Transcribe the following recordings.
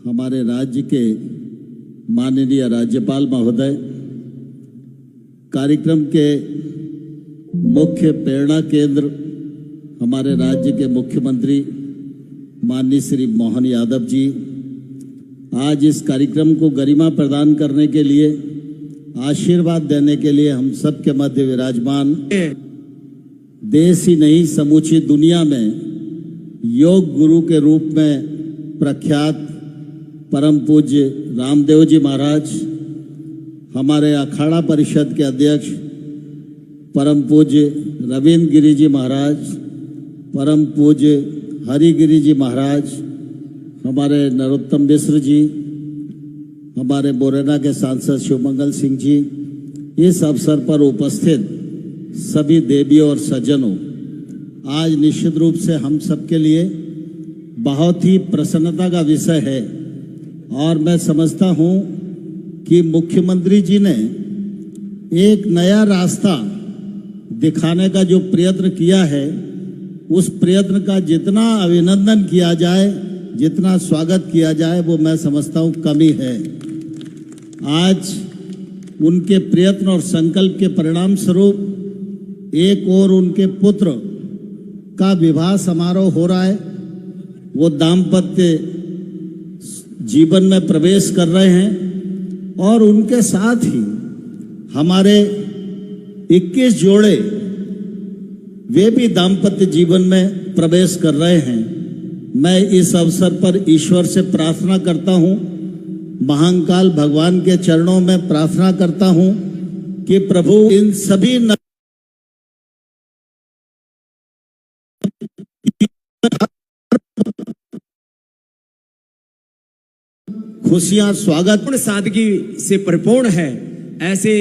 हमारे राज्य के माननीय राज्यपाल महोदय, कार्यक्रम के मुख्य प्रेरणा केंद्र हमारे राज्य के मुख्यमंत्री माननीय श्री मोहन यादव जी, आज इस कार्यक्रम को गरिमा प्रदान करने के लिए, आशीर्वाद देने के लिए हम सबके मध्य विराजमान, देश ही नहीं समूची दुनिया में योग गुरु के रूप में प्रख्यात परम पूज्य रामदेव जी महाराज, हमारे अखाड़ा परिषद के अध्यक्ष परम पूज्य रविंद्र गिरी जी महाराज, परम पूज्य हरिगिरी जी महाराज, हमारे नरोत्तम मिश्र जी, हमारे बोरेना के सांसद शिवमंगल सिंह जी, इस अवसर पर उपस्थित सभी देवियों और सज्जनों, आज निश्चित रूप से हम सबके लिए बहुत ही प्रसन्नता का विषय है और मैं समझता हूं कि मुख्यमंत्री जी ने एक नया रास्ता दिखाने का जो प्रयत्न किया है, उस प्रयत्न का जितना अभिनंदन किया जाए, जितना स्वागत किया जाए, वो मैं समझता हूं कमी है। आज उनके प्रयत्न और संकल्प के परिणाम स्वरूप एक और उनके पुत्र का विवाह समारोह हो रहा है। वो दाम्पत्य जीवन में प्रवेश कर रहे हैं और उनके साथ ही हमारे 21 जोड़े वे भी दाम्पत्य जीवन में प्रवेश कर रहे हैं। मैं इस अवसर पर ईश्वर से प्रार्थना करता हूं, महाकाल भगवान के चरणों में प्रार्थना करता हूं कि प्रभु इन सभी खुशियां स्वागत सादगी से परिपूर्ण है। ऐसे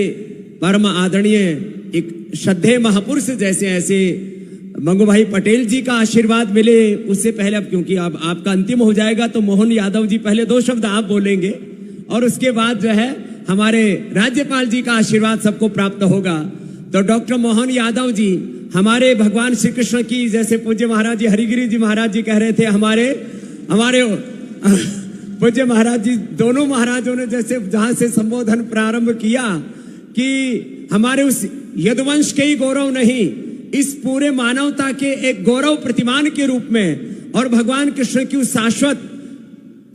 परम आदरणीय एक श्रद्धेय महापुरुष जैसे ऐसे मंगू भाई पटेल जी का आशीर्वाद मिले, उससे पहले अब क्योंकि अब आपका अंतिम हो जाएगा तो मोहन यादव जी पहले 2 शब्द आप बोलेंगे और उसके बाद जो है हमारे राज्यपाल जी का आशीर्वाद सबको प्राप्त होगा। तो डॉक्टर मोहन यादव जी हमारे भगवान श्री कृष्ण की, जैसे पूज्य महाराज जी हरिगिरी जी महाराज जी कह रहे थे, हमारे पूज्य महाराज जी, दोनों महाराजों ने जैसे जहां से संबोधन प्रारंभ किया कि हमारे उस यदुवंश के ही गौरव नहीं, इस पूरे मानवता के एक गौरव प्रतिमान के रूप में और भगवान कृष्ण की उस शाश्वत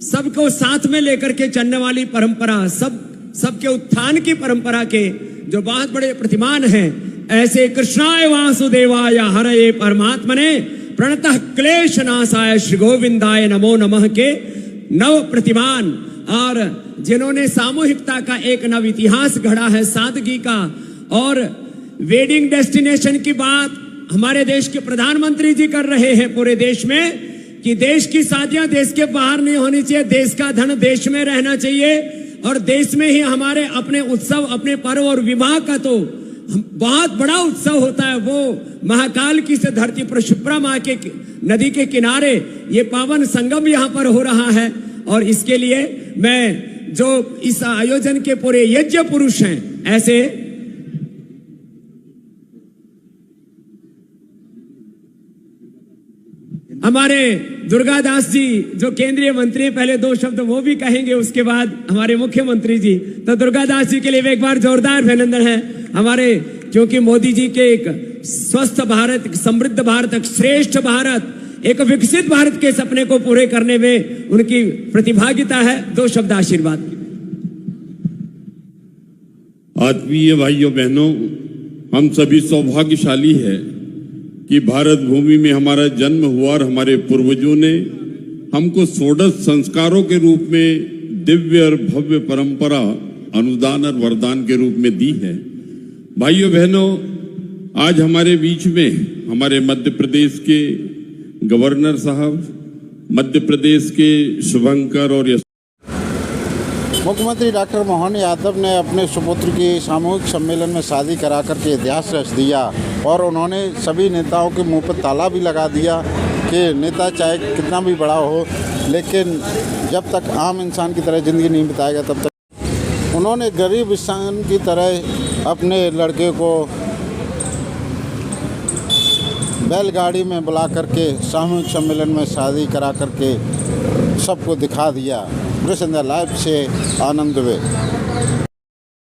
सबको साथ में लेकर के चलने वाली परंपरा, सबके उत्थान की परंपरा के जो बहुत बड़े प्रतिमान हैं, ऐसे कृष्णाय वासुदेवाय हरये परमात्मने प्रणतः क्लेश नाशाय श्री गोविंदाय नमो नमः के नव प्रतिमान, और जिन्होंने सामूहिकता का एक नव इतिहास गढ़ा है, सादगी का। और वेडिंग डेस्टिनेशन की बात हमारे देश के प्रधानमंत्री जी कर रहे हैं पूरे देश में कि देश की शादियां देश के बाहर नहीं होनी चाहिए, देश का धन देश में रहना चाहिए और देश में ही हमारे अपने उत्सव, अपने पर्व और विवाह का तो बहुत बड़ा उत्सव होता है। वो महाकाल की से धरती पर क्षिप्रा माँ के नदी के किनारे ये पावन संगम यहाँ पर हो रहा है और इसके लिए मैं जो इस आयोजन के पूरे यज्ञ पुरुष हैं, ऐसे हमारे दुर्गादास जी जो केंद्रीय मंत्री, पहले 2 शब्द वो भी कहेंगे, उसके बाद हमारे मुख्यमंत्री जी। तो दुर्गादास जी के लिए एक बार जोरदार अभिनंदन है हमारे, क्योंकि मोदी जी के एक स्वस्थ भारत, समृद्ध भारत, श्रेष्ठ भारत, एक विकसित भारत के सपने को पूरे करने में उनकी प्रतिभागिता है। 2 शब्द आशीर्वाद। आत्मीय भाइयों बहनों, हम सभी सौभाग्यशाली है कि भारत भूमि में हमारा जन्म हुआ और हमारे पूर्वजों ने हमको षोडश संस्कारों के रूप में दिव्य और भव्य परंपरा, अनुदान और वरदान के रूप में दी है। भाइयों बहनों, आज हमारे बीच में हमारे मध्य प्रदेश के गवर्नर साहब, मध्य प्रदेश के शुभंकर और मुख्यमंत्री डॉक्टर मोहन यादव ने अपने सुपुत्र की सामूहिक सम्मेलन में शादी करा करके इतिहास रच दिया और उन्होंने सभी नेताओं के मुंह पर ताला भी लगा दिया कि नेता चाहे कितना भी बड़ा हो, लेकिन जब तक आम इंसान की तरह ज़िंदगी नहीं बिताएगा तब तक। उन्होंने गरीब इंसान की तरह अपने लड़के को बैलगाड़ी में बुला करके सामूहिक सम्मेलन में शादी करा करके सबको दिखा दिया। ब्रिस इंडिया लाइव से आनंद दुबे।